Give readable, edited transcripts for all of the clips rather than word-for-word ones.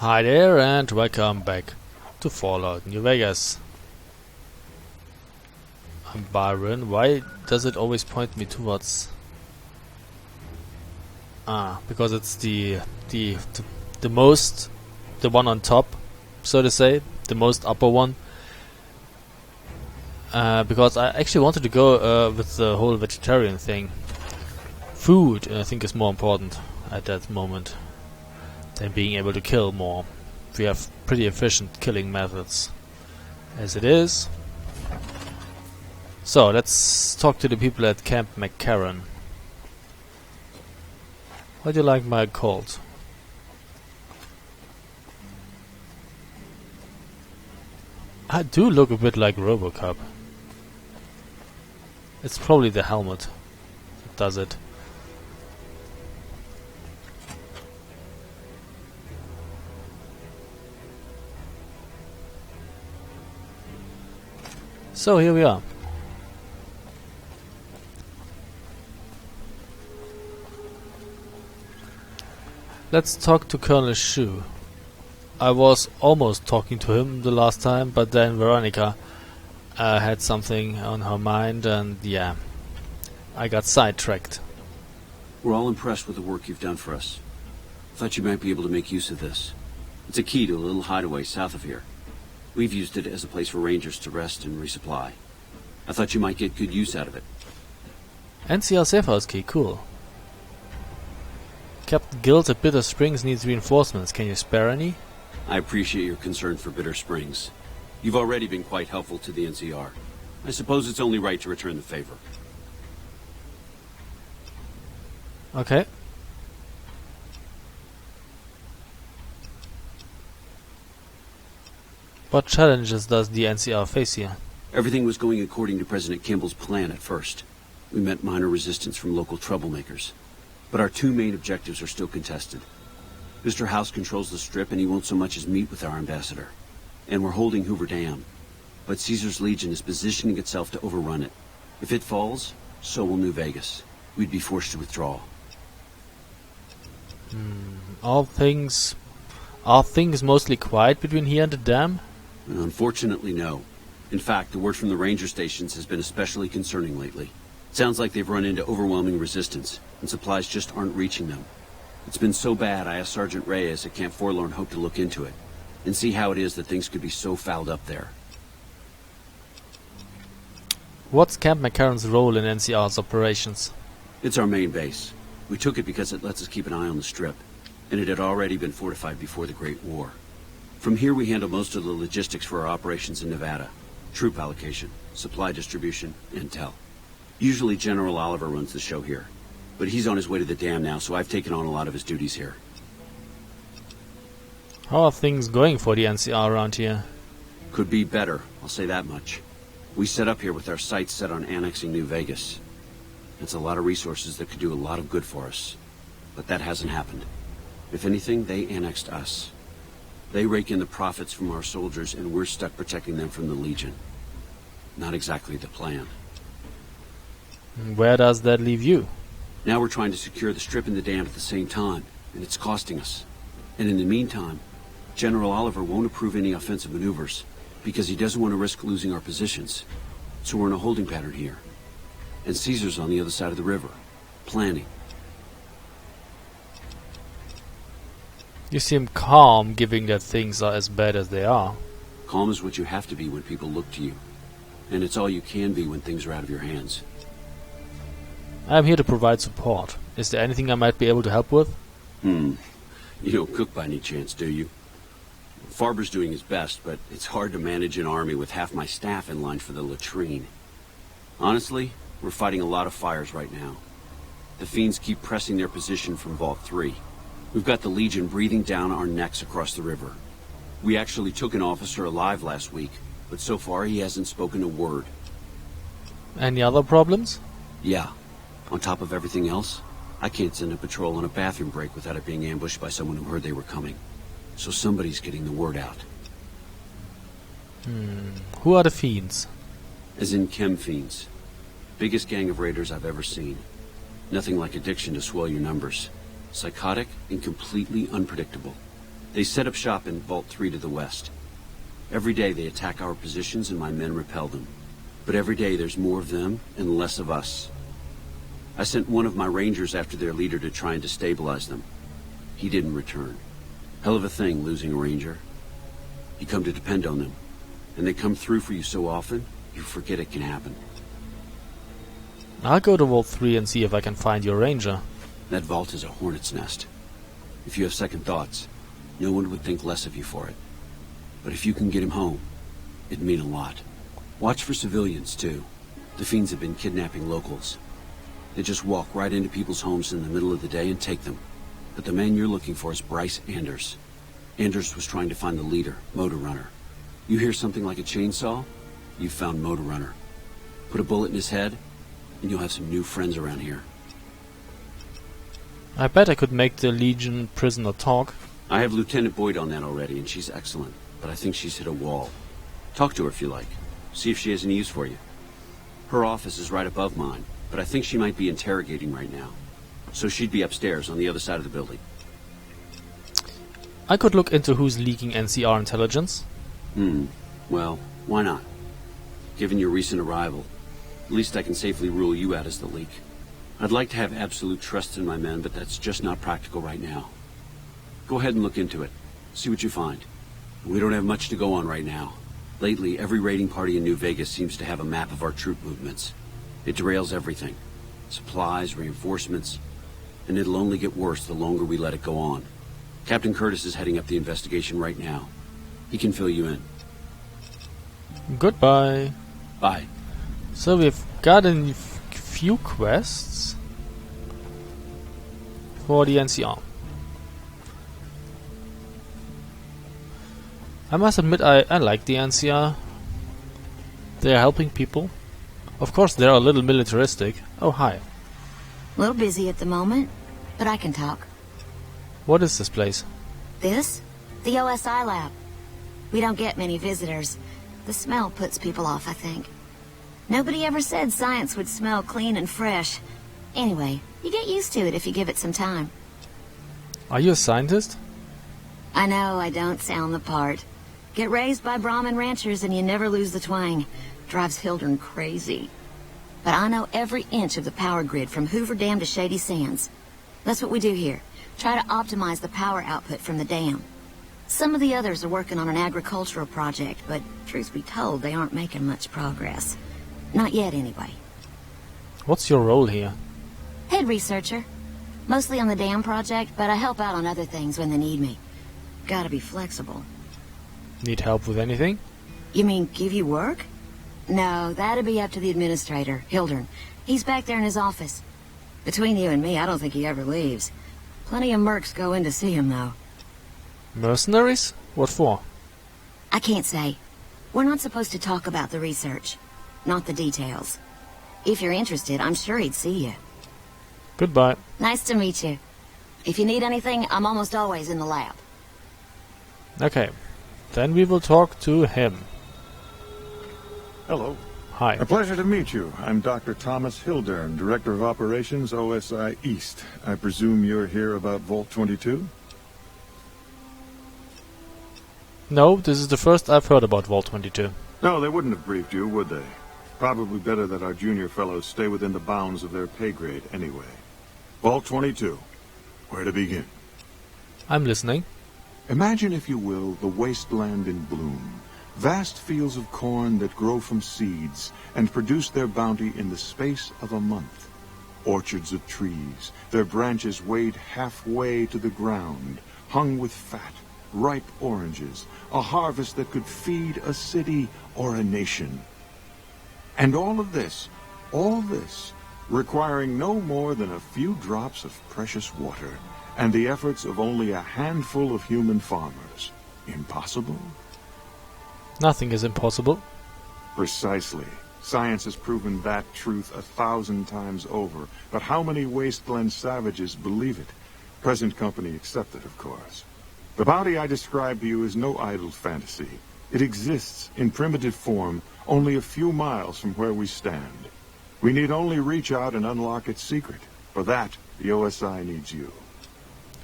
Hi there and welcome back to Fallout New Vegas. I'm Byron. Why does it always point me towards... because it's the one on top, so to say, the most upper one. Because I actually wanted to go with the whole vegetarian thing. Food, I think, is more important at that moment than being able to kill more. We have pretty efficient killing methods as it is. So let's talk to the people at Camp McCarran. How do you like my colt? I do look a bit like RoboCop. It's probably the helmet that does it. So here we are. Let's talk to Colonel Shu. I was almost talking to him the last time, but then Veronica had something on her mind and yeah, I got sidetracked. We're all impressed with the work you've done for us. Thought you might be able to make use of this. It's a key to a little hideaway south of here. We've used it as a place for rangers to rest and resupply. I thought you might get good use out of it. NCR safe house key, cool. Captain Guild at Bitter Springs needs reinforcements. Can you spare any? I appreciate your concern for Bitter Springs. You've already been quite helpful to the NCR. I suppose it's only right to return the favor. Okay. What challenges does the NCR face here? Everything was going according to President Kimball's plan at first. We met minor resistance from local troublemakers. But our two main objectives are still contested. Mr. House controls the Strip and he won't so much as meet with our ambassador. And we're holding Hoover Dam. But Caesar's Legion is positioning itself to overrun it. If it falls, so will New Vegas. We'd be forced to withdraw. Are things mostly quiet between here and the dam? Unfortunately, no. In fact, the word from the ranger stations has been especially concerning lately. Sounds like they've run into overwhelming resistance, and supplies just aren't reaching them. It's been so bad, I asked Sergeant Reyes at Camp Forlorn Hope to look into it, and see how it is that things could be so fouled up there. What's Camp McCarran's role in NCR's operations? It's our main base. We took it because it lets us keep an eye on the Strip, and it had already been fortified before the Great War. From here we handle most of the logistics for our operations in Nevada. Troop allocation, supply distribution, intel. Usually General Oliver runs the show here, but he's on his way to the dam now, so I've taken on a lot of his duties here. How are things going for the NCR around here? Could be better, I'll say that much. We set up here with our sights set on annexing New Vegas. It's a lot of resources that could do a lot of good for us, but that hasn't happened. If anything, they annexed us. They rake in the profits from our soldiers, and we're stuck protecting them from the Legion. Not exactly the plan. Where does that leave you? Now we're trying to secure the Strip and the dam at the same time, and it's costing us. And in the meantime, General Oliver won't approve any offensive maneuvers, because he doesn't want to risk losing our positions. So we're in a holding pattern here. And Caesar's on the other side of the river, planning. You seem calm, given that things are as bad as they are. Calm is what you have to be when people look to you. And it's all you can be when things are out of your hands. I'm here to provide support. Is there anything I might be able to help with? You don't cook by any chance, do you? Farber's doing his best, but it's hard to manage an army with half my staff in line for the latrine. Honestly, we're fighting a lot of fires right now. The fiends keep pressing their position from Vault 3. We've got the Legion breathing down our necks across the river. We actually took an officer alive last week, but so far he hasn't spoken a word. Any other problems? Yeah. On top of everything else, I can't send a patrol on a bathroom break without it being ambushed by someone who heard they were coming. So somebody's getting the word out. Who are the fiends? As in chem fiends. Biggest gang of raiders I've ever seen. Nothing like addiction to swell your numbers. Psychotic and completely unpredictable. They set up shop in Vault 3 to the west. Every day they attack our positions and my men repel them. But every day there's more of them and less of us. I sent one of my rangers after their leader to try and destabilize them. He didn't return. Hell of a thing, losing a ranger. You come to depend on them. And they come through for you so often, you forget it can happen. I'll go to Vault 3 and see if I can find your ranger. That vault is a hornet's nest. If you have second thoughts, no one would think less of you for it. But if you can get him home, it'd mean a lot. Watch for civilians, too. The fiends have been kidnapping locals. They just walk right into people's homes in the middle of the day and take them. But the man you're looking for is Bryce Anders. Anders was trying to find the leader, Motor Runner. You hear something like a chainsaw? You've found Motor Runner. Put a bullet in his head, and you'll have some new friends around here. I bet I could make the Legion prisoner talk. I have Lieutenant Boyd on that already, and she's excellent. But I think she's hit a wall. Talk to her if you like. See if she has any use for you. Her office is right above mine, but I think she might be interrogating right now. So she'd be upstairs on the other side of the building. I could look into who's leaking NCR intelligence. Well, why not? Given your recent arrival, at least I can safely rule you out as the leak. I'd like to have absolute trust in my men, but that's just not practical right now. Go ahead and look into it. See what you find. We don't have much to go on right now. Lately, every raiding party in New Vegas seems to have a map of our troop movements. It derails everything. Supplies, reinforcements, and it'll only get worse the longer we let it go on. Captain Curtis is heading up the investigation right now. He can fill you in. Goodbye. Bye. So we've got a few quests for the NCR. I must admit I like the NCR. They are helping people. Of course they're a little militaristic. Oh, hi. A little busy at the moment, but I can talk. What is this place? This? The OSI lab. We don't get many visitors. The smell puts people off, I think. Nobody ever said science would smell clean and fresh. Anyway, you get used to it if you give it some time. Are you a scientist? I know I don't sound the part. Get raised by Brahmin ranchers and you never lose the twang. Drives Hildern crazy. But I know every inch of the power grid from Hoover Dam to Shady Sands. That's what we do here. Try to optimize the power output from the dam. Some of the others are working on an agricultural project, but truth be told, they aren't making much progress. Not yet, anyway. What's your role here? Head researcher. Mostly on the dam project, but I help out on other things when they need me. Gotta be flexible. Need help with anything? You mean give you work? No, that'd be up to the administrator, Hildern. He's back there in his office. Between you and me, I don't think he ever leaves. Plenty of mercs go in to see him, though. Mercenaries? What for? I can't say. We're not supposed to talk about the research. Not the details. If you're interested, I'm sure he'd see you. Goodbye. Nice to meet you. If you need anything, I'm almost always in the lab. Okay. Then we will talk to him. Hello. Hi. A pleasure to meet you. I'm Dr. Thomas Hildern, Director of Operations, OSI East. I presume you're here about Vault 22? No, this is the first I've heard about Vault 22. No, they wouldn't have briefed you, would they? Probably better that our junior fellows stay within the bounds of their pay grade anyway. Vault 22. Where to begin? I'm listening. Imagine, if you will, the wasteland in bloom. Vast fields of corn that grow from seeds and produce their bounty in the space of a month. Orchards of trees, their branches weighed halfway to the ground, hung with fat, ripe oranges, a harvest that could feed a city or a nation. And all this, requiring no more than a few drops of precious water, and the efforts of only a handful of human farmers. Impossible? Nothing is impossible. Precisely. Science has proven that truth 1,000 times over. But how many wasteland savages believe it? Present company accepted, of course. The bounty I described to you is no idle fantasy. It exists in primitive form only a few miles from where we stand. We need only reach out and unlock its secret. For that, the OSI needs you.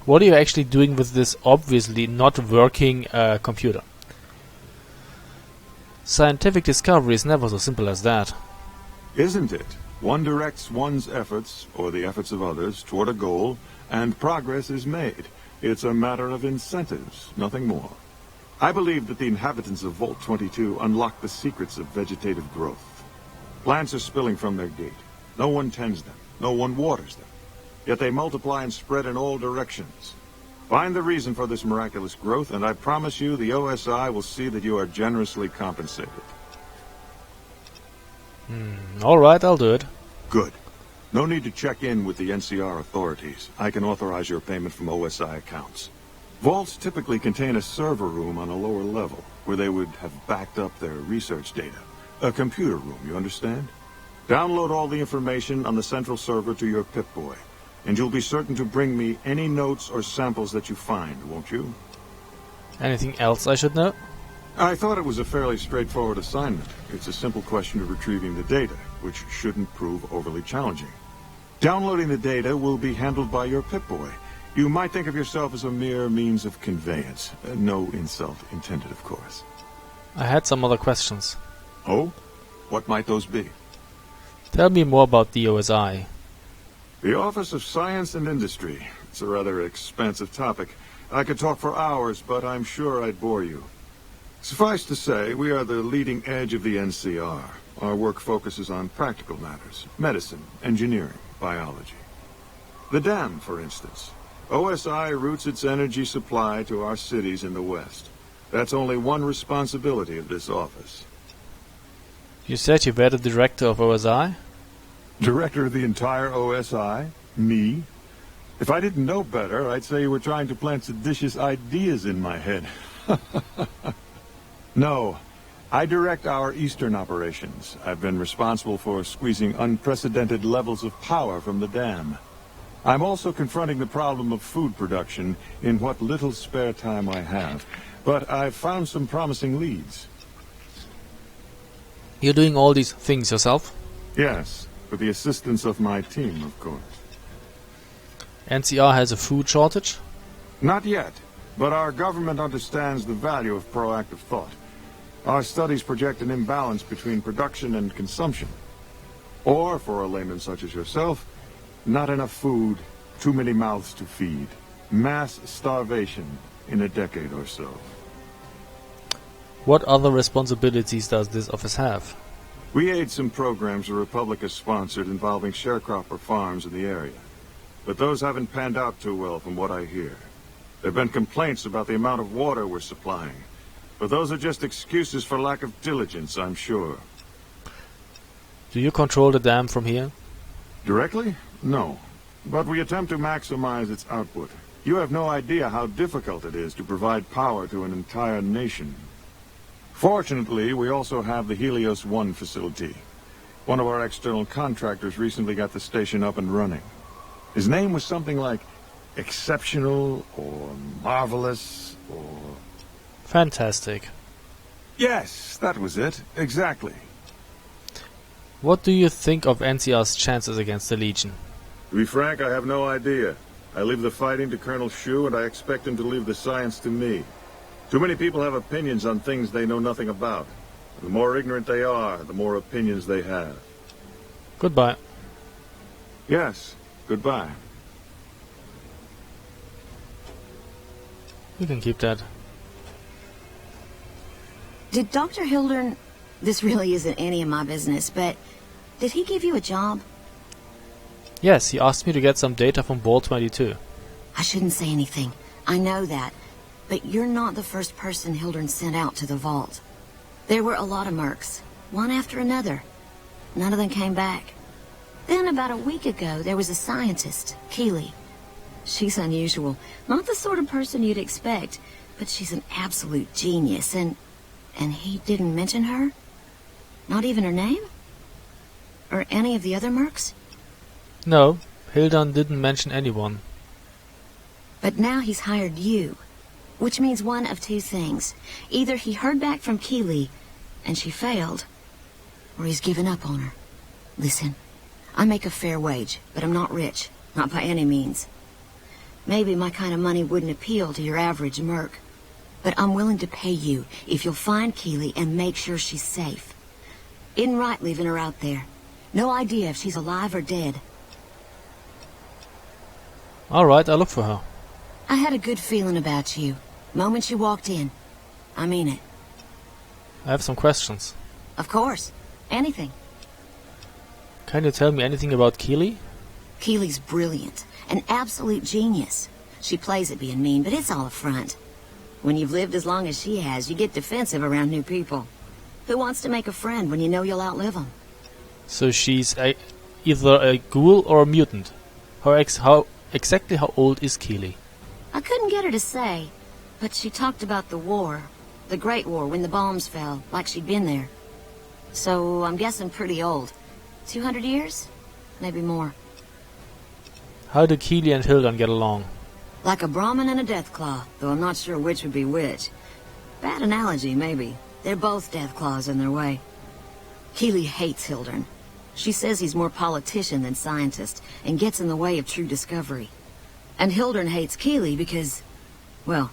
What are you actually doing with this obviously not working computer? Scientific discovery is never so simple as that. Isn't it? One directs one's efforts, or the efforts of others, toward a goal, and progress is made. It's a matter of incentives, nothing more. I believe that the inhabitants of Vault 22 unlock the secrets of vegetative growth. Plants are spilling from their gate. No one tends them. No one waters them. Yet they multiply and spread in all directions. Find the reason for this miraculous growth, and I promise you the OSI will see that you are generously compensated. Alright, I'll do it. Good. No need to check in with the NCR authorities. I can authorize your payment from OSI accounts. Vaults typically contain a server room on a lower level, where they would have backed up their research data. A computer room, you understand? Download all the information on the central server to your Pip-Boy, and you'll be certain to bring me any notes or samples that you find, won't you? Anything else I should know? I thought it was a fairly straightforward assignment. It's a simple question of retrieving the data, which shouldn't prove overly challenging. Downloading the data will be handled by your Pip-Boy. You might think of yourself as a mere means of conveyance. No insult intended, of course. I had some other questions. Oh? What might those be? Tell me more about the OSI. The Office of Science and Industry. It's a rather expansive topic. I could talk for hours, but I'm sure I'd bore you. Suffice to say, we are the leading edge of the NCR. Our work focuses on practical matters: medicine, engineering, biology. The dam, for instance. OSI routes its energy supply to our cities in the West. That's only one responsibility of this office. You said you were the director of OSI? Director of the entire OSI? Me? If I didn't know better, I'd say you were trying to plant seditious ideas in my head. No. I direct our eastern operations. I've been responsible for squeezing unprecedented levels of power from the dam. I'm also confronting the problem of food production in what little spare time I have. But I've found some promising leads. You're doing all these things yourself? Yes, with the assistance of my team, of course. NCR has a food shortage? Not yet, but our government understands the value of proactive thought. Our studies project an imbalance between production and consumption. Or, for a layman such as yourself, not enough food, too many mouths to feed. Mass starvation in a decade or so. What other responsibilities does this office have? We aid some programs the Republic has sponsored involving sharecropper farms in the area. But those haven't panned out too well from what I hear. There have been complaints about the amount of water we're supplying. But those are just excuses for lack of diligence, I'm sure. Do you control the dam from here? Directly? No. But we attempt to maximize its output. You have no idea how difficult it is to provide power to an entire nation. Fortunately, we also have the Helios 1 facility. One of our external contractors recently got the station up and running. His name was something like exceptional or marvelous or... Fantastic. Yes, that was it. Exactly. What do you think of NCR's chances against the Legion? To be frank, I have no idea. I leave the fighting to Colonel Shu, and I expect him to leave the science to me. Too many people have opinions on things they know nothing about. The more ignorant they are, the more opinions they have. Goodbye. Yes, goodbye. You can keep that. Did Dr. Hildern... This really isn't any of my business, but... Did he give you a job? Yes, he asked me to get some data from Vault 22. I shouldn't say anything. I know that. But you're not the first person Hildern sent out to the vault. There were a lot of mercs, one after another. None of them came back. Then about a week ago, there was a scientist, Keeley. She's unusual. Not the sort of person you'd expect, but she's an absolute genius, and he didn't mention her? Not even her name? Or any of the other mercs? No, Hildern didn't mention anyone. But now he's hired you. Which means one of two things. Either he heard back from Keeley, and she failed, or he's given up on her. Listen, I make a fair wage, but I'm not rich. Not by any means. Maybe my kind of money wouldn't appeal to your average merc. But I'm willing to pay you if you'll find Keely and make sure she's safe. Isn't right leaving her out there. No idea if she's alive or dead. Alright, I'll look for her. I had a good feeling about you. Moment you walked in. I mean it. I have some questions. Of course. Anything. Can you tell me anything about Keely? Keely's brilliant. An absolute genius. She plays at being mean, but it's all a front. When you've lived as long as she has, you get defensive around new people. Who wants to make a friend when you know you'll outlive them? So she's either a ghoul or a mutant. Exactly how old is Keely? I couldn't get her to say, but she talked about the war. The Great War, when the bombs fell, like she'd been there. So I'm guessing pretty old. 200 years? Maybe more. How do Keely and Hildon get along? Like a Brahmin and a Deathclaw, though I'm not sure which would be which. Bad analogy, maybe. They're both Deathclaws in their way. Keely hates Hildern. She says he's more politician than scientist, and gets in the way of true discovery. And Hildern hates Keely because... well,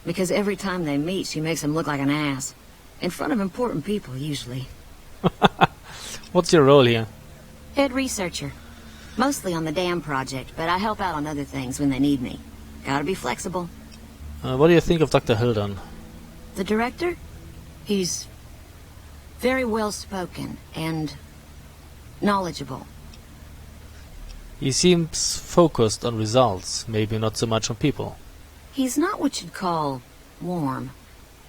because every time they meet, she makes him look like an ass. In front of important people, usually. What's your role here? Head researcher. Mostly on the dam project, but I help out on other things when they need me. Gotta be flexible. What do you think of Dr. Hildon? The director? He's very well-spoken and knowledgeable. He seems focused on results, maybe not so much on people. He's not what you'd call warm,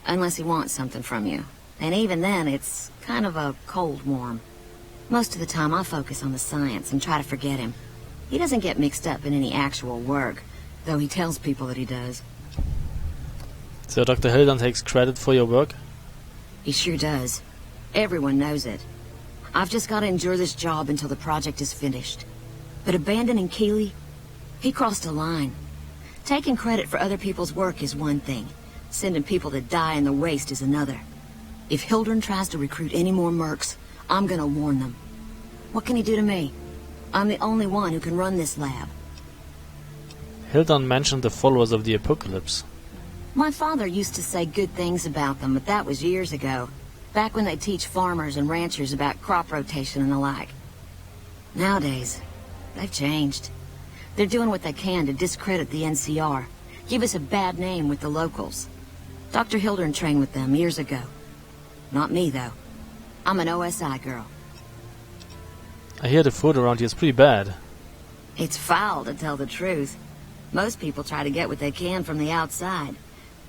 unless he wants something from you. And even then, it's kind of a cold warm. Most of the time, I focus on the science and try to forget him. He doesn't get mixed up in any actual work, though he tells people that he does. So Dr. Hildon takes credit for your work? He sure does. Everyone knows it. I've just got to endure this job until the project is finished. But abandoning Keely, he crossed a line. Taking credit for other people's work is one thing. Sending people to die in the waste is another. If Hildern tries to recruit any more mercs, I'm gonna warn them. What can he do to me? I'm the only one who can run this lab. Hildon mentioned the followers of the apocalypse. My father used to say good things about them, but that was years ago. Back when they teach farmers and ranchers about crop rotation and the like. Nowadays, they've changed. They're doing what they can to discredit the NCR. Give us a bad name with the locals. Dr. Hildern trained with them years ago. Not me, though. I'm an OSI girl. I hear the food around here is pretty bad. It's foul, to tell the truth. Most people try to get what they can from the outside,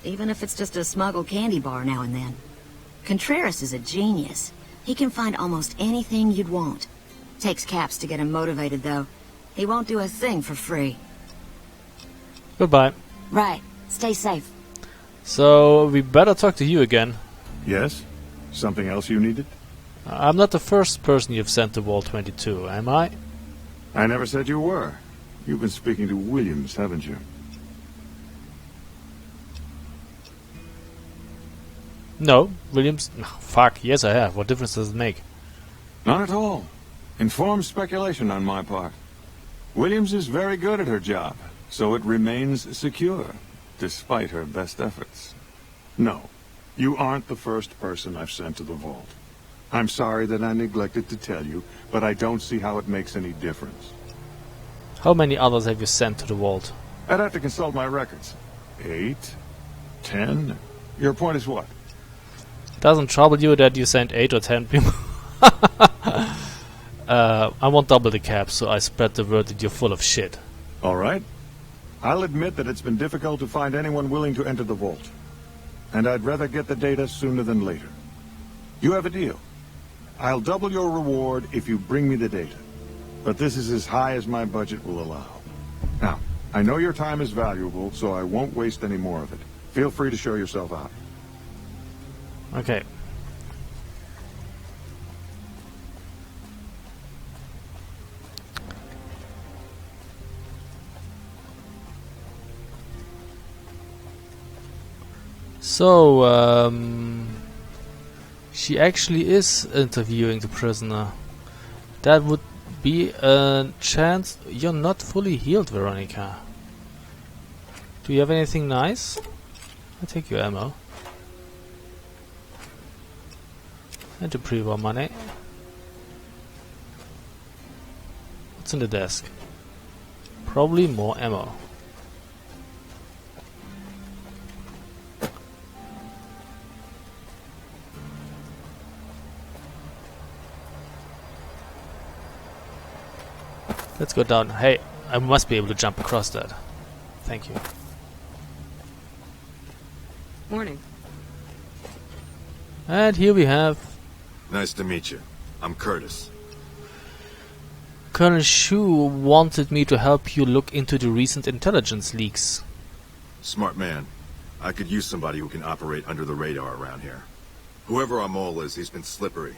even if it's just a smuggled candy bar now and then. Contreras is a genius. He can find almost anything you'd want. Takes caps to get him motivated, though. He won't do a thing for free. Goodbye. Right. Stay safe. So, we better talk to you again. Yes? Something else you needed? I'm not the first person you've sent to Wall 22, am I? I never said you were. You've been speaking to Williams, haven't you? No, Williams... Fuck, yes I have. What difference does it make? Not at all. Informed speculation on my part. Williams is very good at her job, so it remains secure, despite her best efforts. No, you aren't the first person I've sent to the vault. I'm sorry that I neglected to tell you, but I don't see how it makes any difference. How many others have you sent to the vault? I'd have to consult my records. 8? 10? Your point is what? Doesn't trouble you that you sent 8 or 10 people? I won't double the cap, so I spread the word that you're full of shit. All right. I'll admit that it's been difficult to find anyone willing to enter the vault. And I'd rather get the data sooner than later. You have a deal. I'll double your reward if you bring me the data. But this is as high as my budget will allow. Now, I know your time is valuable, so I won't waste any more of it. Feel free to show yourself out. Okay. So, she actually is interviewing the prisoner. That would be a chance. You're not fully healed, Veronica. Do you have anything nice? I'll take your ammo. And the pre-war money. What's in the desk? Probably more ammo. Let's go down. Hey, I must be able to jump across that. Thank you. Morning. And here we have Nice to meet you. I'm Curtis. Colonel Shu wanted me to help you look into the recent intelligence leaks. Smart man. I could use somebody who can operate under the radar around here. Whoever our mole is, he's been slippery.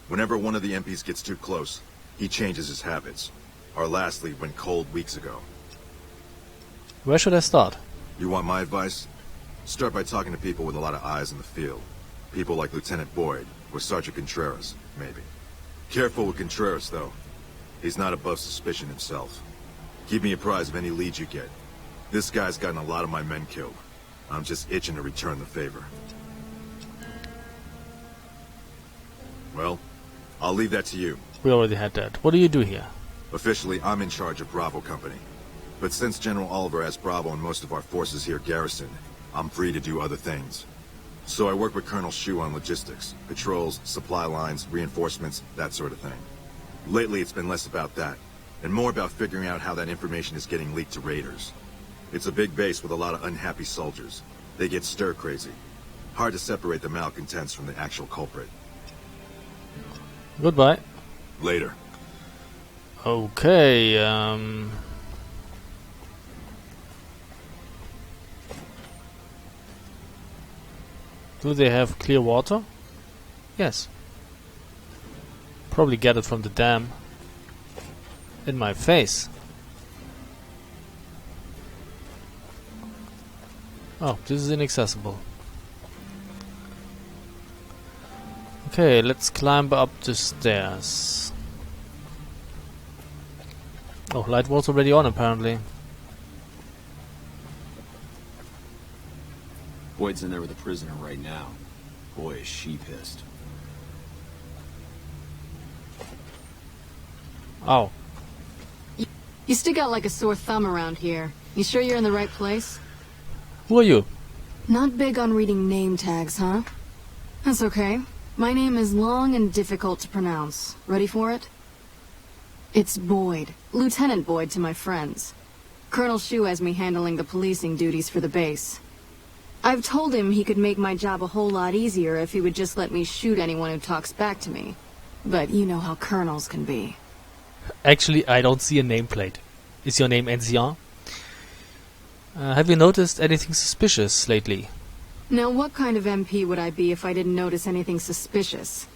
Whenever one of the MPs gets too close, he changes his habits. Our last lead went cold weeks ago. Where should I start? You want my advice? Start by talking to people with a lot of eyes in the field. People like Lieutenant Boyd, or Sergeant Contreras, maybe. Careful with Contreras, though. He's not above suspicion himself. Keep me apprised of any leads you get. This guy's gotten a lot of my men killed. I'm just itching to return the favor. Well, I'll leave that to you. We already had that. What do you do here? Officially, I'm in charge of Bravo Company. But since General Oliver has Bravo and most of our forces here garrisoned, I'm free to do other things. So I work with Colonel Shu on logistics, patrols, supply lines, reinforcements, that sort of thing. Lately, it's been less about that, and more about figuring out how that information is getting leaked to raiders. It's a big base with a lot of unhappy soldiers. They get stir-crazy. Hard to separate the malcontents from the actual culprit. Goodbye. Later. Okay, do they have clear water? Yes. Probably get it from the dam. In my face. Oh, this is inaccessible. Okay, let's climb up the stairs. Oh, light was already on apparently. Boyd's in there with a prisoner right now. Boy, is she pissed. Oh. You stick out like a sore thumb around here. You sure you're in the right place? Who are you? Not big on reading name tags, huh? That's okay. My name is long and difficult to pronounce. Ready for it? It's Boyd. Lieutenant Boyd to my friends. Colonel Shu has me handling the policing duties for the base. I've told him he could make my job a whole lot easier if he would just let me shoot anyone who talks back to me. But you know how colonels can be. Actually, I don't see a nameplate. Is your name Ancien? Have you noticed anything suspicious lately? Now, what kind of MP would I be if I didn't notice anything suspicious?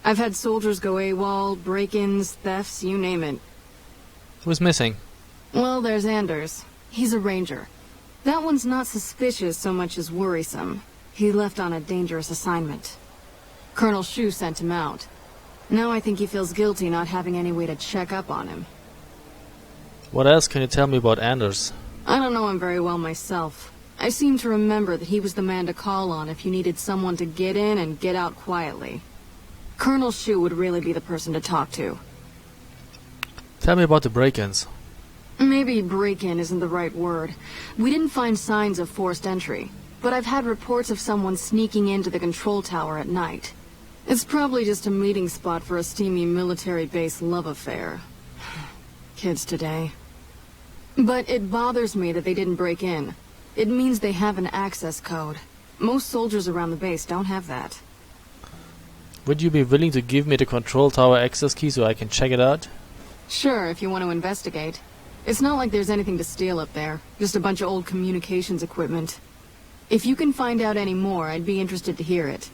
I've had soldiers go AWOL, break-ins, thefts, you name it. Who's missing? Well, there's Anders. He's a ranger. That one's not suspicious so much as worrisome. He left on a dangerous assignment. Colonel Shu sent him out. Now I think he feels guilty not having any way to check up on him. What else can you tell me about Anders? I don't know him very well myself. I seem to remember that he was the man to call on if you needed someone to get in and get out quietly. Colonel Shu would really be the person to talk to. Tell me about the break-ins. Maybe break-in isn't the right word. We didn't find signs of forced entry, but I've had reports of someone sneaking into the control tower at night. It's probably just a meeting spot for a steamy military base love affair. Kids today. But it bothers me that they didn't break in. It means they have an access code. Most soldiers around the base don't have that. Would you be willing to give me the control tower access key so I can check it out? Sure, if you want to investigate. It's not like there's anything to steal up there. Just a bunch of old communications equipment. If you can find out any more, I'd be interested to hear it.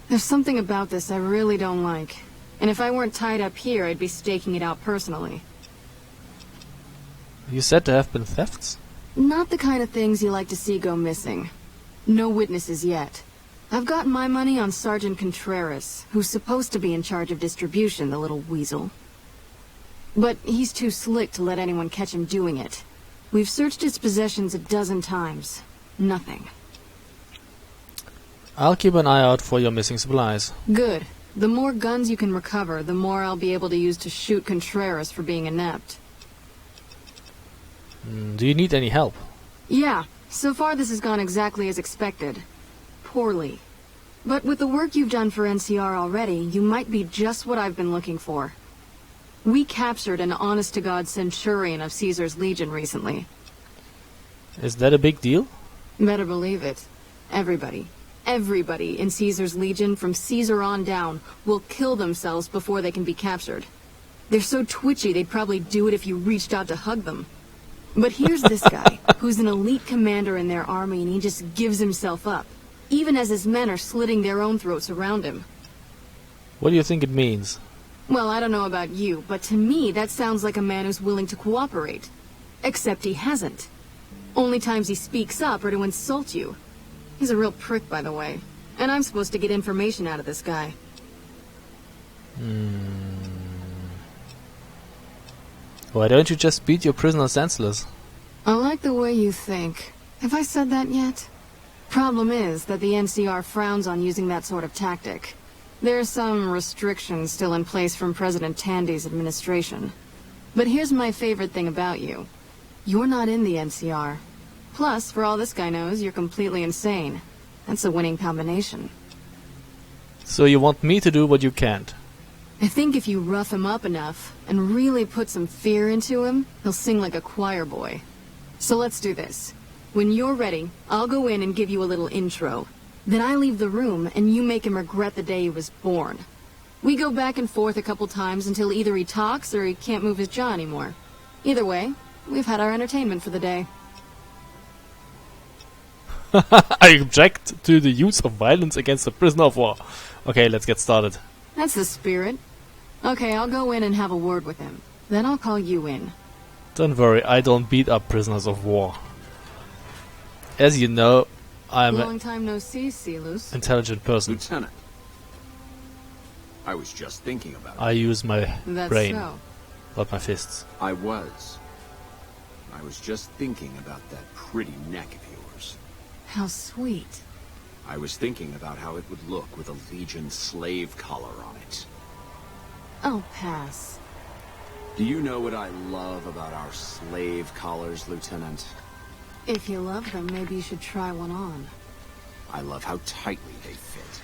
There's something about this I really don't like. And if I weren't tied up here, I'd be staking it out personally. You said there have been thefts? Not the kind of things you like to see go missing. No witnesses yet. I've got my money on Sergeant Contreras, who's supposed to be in charge of distribution, the little weasel. But he's too slick to let anyone catch him doing it. We've searched its possessions a dozen times. Nothing. I'll keep an eye out for your missing supplies. Good. The more guns you can recover, the more I'll be able to use to shoot Contreras for being inept. Do you need any help? Yeah. So far this has gone exactly as expected. Poorly. But with the work you've done for NCR already, you might be just what I've been looking for. We captured an honest-to-God Centurion of Caesar's Legion recently. Is that a big deal? Better believe it. Everybody in Caesar's Legion, from Caesar on down, will kill themselves before they can be captured. They're so twitchy they'd probably do it if you reached out to hug them. But here's this guy, who's an elite commander in their army, and he just gives himself up, even as his men are slitting their own throats around him. What do you think it means? Well, I don't know about you, but to me that sounds like a man who's willing to cooperate. Except he hasn't. Only times he speaks up are to insult you. He's a real prick, by the way. And I'm supposed to get information out of this guy. Why don't you just beat your prisoner senseless? I like the way you think. Have I said that yet? Problem is that the NCR frowns on using that sort of tactic. There are some restrictions still in place from President Tandy's administration. But here's my favorite thing about you. You're not in the NCR. Plus, for all this guy knows, you're completely insane. That's a winning combination. So you want me to do what you can't? I think if you rough him up enough, and really put some fear into him, he'll sing like a choir boy. So let's do this. When you're ready, I'll go in and give you a little intro. Then I leave the room, and you make him regret the day he was born. We go back and forth a couple times until either he talks or he can't move his jaw anymore. Either way, we've had our entertainment for the day. I object to the use of violence against a prisoner of war. Okay, let's get started. That's the spirit. Okay, I'll go in and have a word with him. Then I'll call you in. Don't worry, I don't beat up prisoners of war. As you know, I'm Long time no see, Silus. an intelligent person. Lieutenant, I was just thinking about it. I use my That's brain, so. not my fists. I was just thinking about that pretty neck of yours. How sweet. I was thinking about how it would look with a Legion slave collar on it. I'll pass. Do you know what I love about our slave collars, Lieutenant? If you love them, maybe you should try one on. I love how tightly they fit.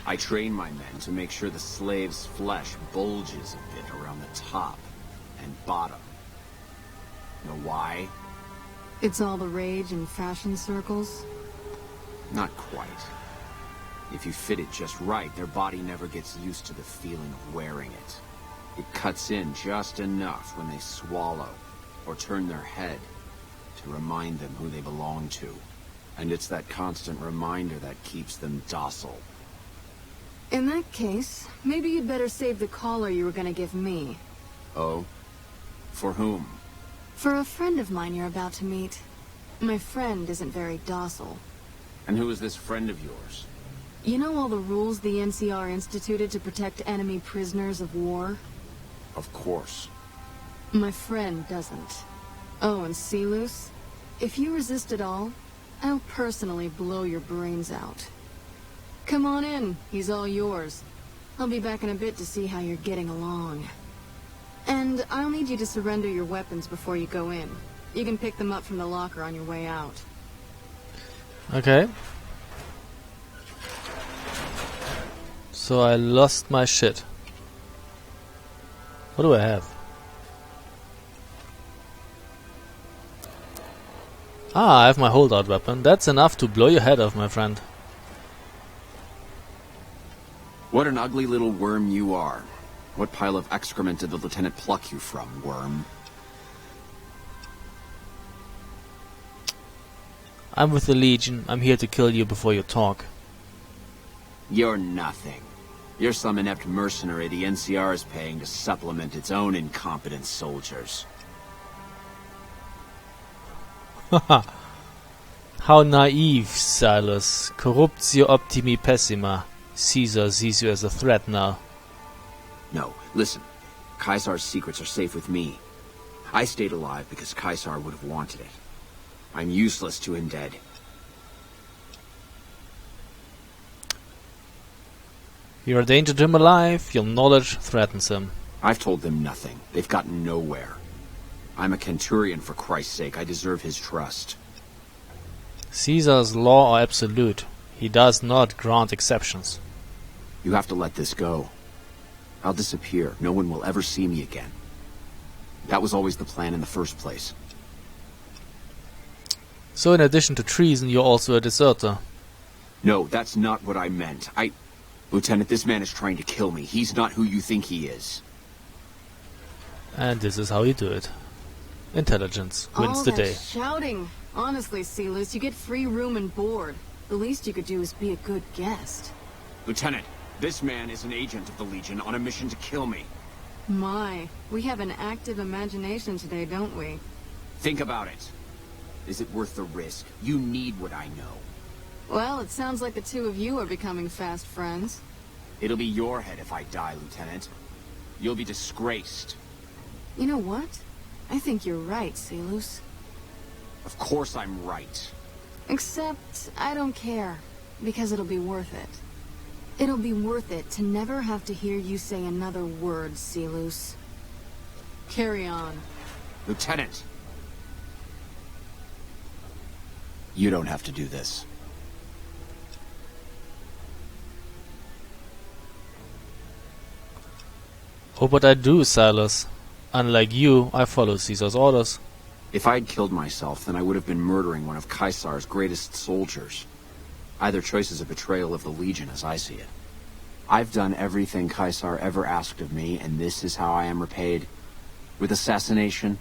I train my men to make sure the slave's flesh bulges a bit around the top and bottom. Know why? It's all the rage in fashion circles. Not quite. If you fit it just right, their body never gets used to the feeling of wearing it. It cuts in just enough when they swallow or turn their head to remind them who they belong to. And it's that constant reminder that keeps them docile. In that case, maybe you'd better save the collar you were gonna give me. Oh? For whom? For a friend of mine you're about to meet. My friend isn't very docile. And who is this friend of yours? You know all the rules the NCR instituted to protect enemy prisoners of war? Of course. My friend doesn't. Oh, and Silus, if you resist at all, I'll personally blow your brains out. Come on in, he's all yours. I'll be back in a bit to see how you're getting along. And I'll need you to surrender your weapons before you go in. You can pick them up from the locker on your way out. Okay. So I lost my shit. What do I have? Ah, I have my holdout weapon. That's enough to blow your head off, my friend. What an ugly little worm you are. What pile of excrement did the lieutenant pluck you from, worm? I'm with the Legion. I'm here to kill you before you talk. You're nothing. You're some inept mercenary the NCR is paying to supplement its own incompetent soldiers. Haha. How naive, Silas. Corruptio optimi pessima. Caesar sees you as a threat now. No, listen. Caesar's secrets are safe with me. I stayed alive because Caesar would have wanted it. I'm useless to him dead. You're a danger to him alive, your knowledge threatens him. I've told them nothing. They've gotten nowhere. I'm a Centurion, for Christ's sake. I deserve his trust. Caesar's law are absolute. He does not grant exceptions. You have to let this go. I'll disappear. No one will ever see me again. That was always the plan in the first place. So in addition to treason, you're also a deserter. No, that's not what I meant. Lieutenant, this man is trying to kill me. He's not who you think he is. And this is how you do it. Intelligence wins the day. Shouting. Honestly, Silas, you get free room and board. The least you could do is be a good guest. Lieutenant, this man is an agent of the Legion on a mission to kill me. My, we have an active imagination today, don't we? Think about it. Is it worth the risk? You need what I know. Well, it sounds like the two of you are becoming fast friends. It'll be your head if I die, Lieutenant. You'll be disgraced. You know what? I think you're right, Silas. Of course I'm right. Except, I don't care. Because it'll be worth it. It'll be worth it to never have to hear you say another word, Silas. Carry on. Lieutenant! You don't have to do this. Oh, but I do, Silas. Unlike you, I follow Caesar's orders. If I'd killed myself, then I would have been murdering one of Caesar's greatest soldiers. Either choice is a betrayal of the Legion, as I see it. I've done everything Caesar ever asked of me, and this is how I am repaid. With assassination,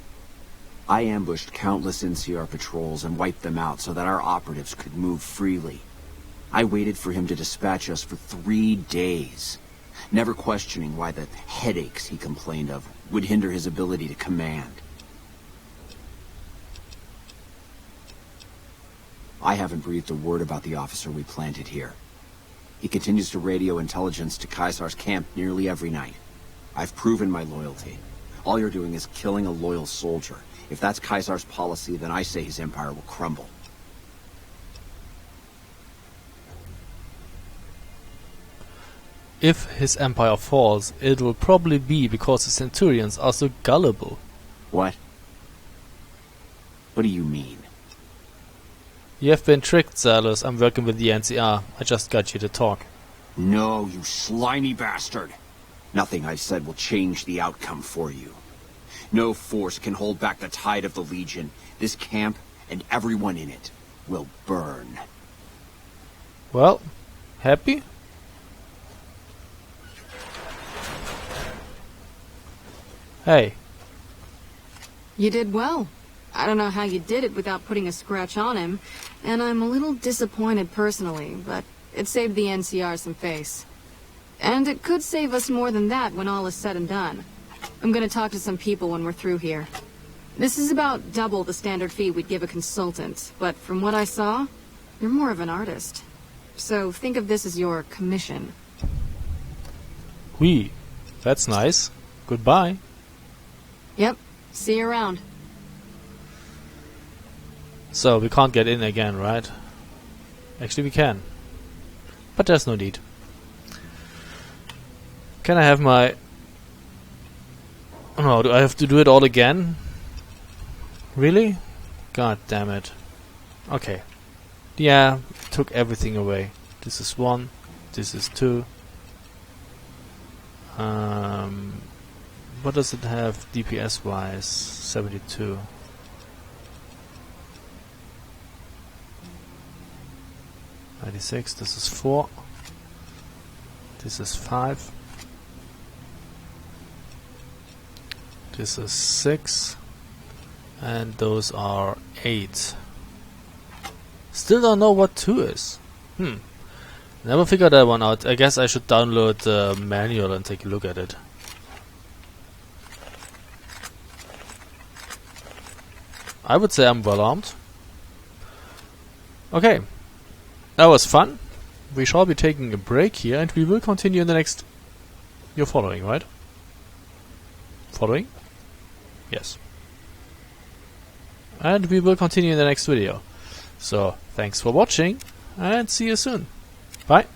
I ambushed countless NCR patrols and wiped them out so that our operatives could move freely. I waited for him to dispatch us for 3 days, never questioning why the headaches he complained of would hinder his ability to command. I haven't breathed a word about the officer we planted here. He continues to radio intelligence to Caesar's camp nearly every night. I've proven my loyalty. All you're doing is killing a loyal soldier. If that's Caesar's policy, then I say his empire will crumble. If his empire falls, it will probably be because the Centurions are so gullible. What? What do you mean? You have been tricked, Silas. I'm working with the NCR. I just got you to talk. No, you slimy bastard. Nothing I've said will change the outcome for you. No force can hold back the tide of the Legion. This camp and everyone in it will burn. Well, happy? Hey. You did well. I don't know how you did it without putting a scratch on him, and I'm a little disappointed personally, but it saved the NCR some face. And it could save us more than that when all is said and done. I'm gonna talk to some people when we're through here. This is about double the standard fee we'd give a consultant, but from what I saw, you're more of an artist. So think of this as your commission. Whee. That's nice. Goodbye. Yep. See you around. So, we can't get in again, right? Actually, we can. But there's no need. Can I have my... Oh, do I have to do it all again? Really? God damn it. Okay. Yeah, took everything away. This is 1. This is 2. What does it have DPS-wise? 72. This is 4. This is 5. This is 6. And those are 8. Still don't know what 2 is. Never figured that one out. I guess I should download the manual and take a look at it. I would say I'm well armed. Okay. That was fun. We shall be taking a break here, and we will continue in the next... You're following, right? Following? Yes. and we will continue in the next video. So, thanks for watching, and see you soon. Bye.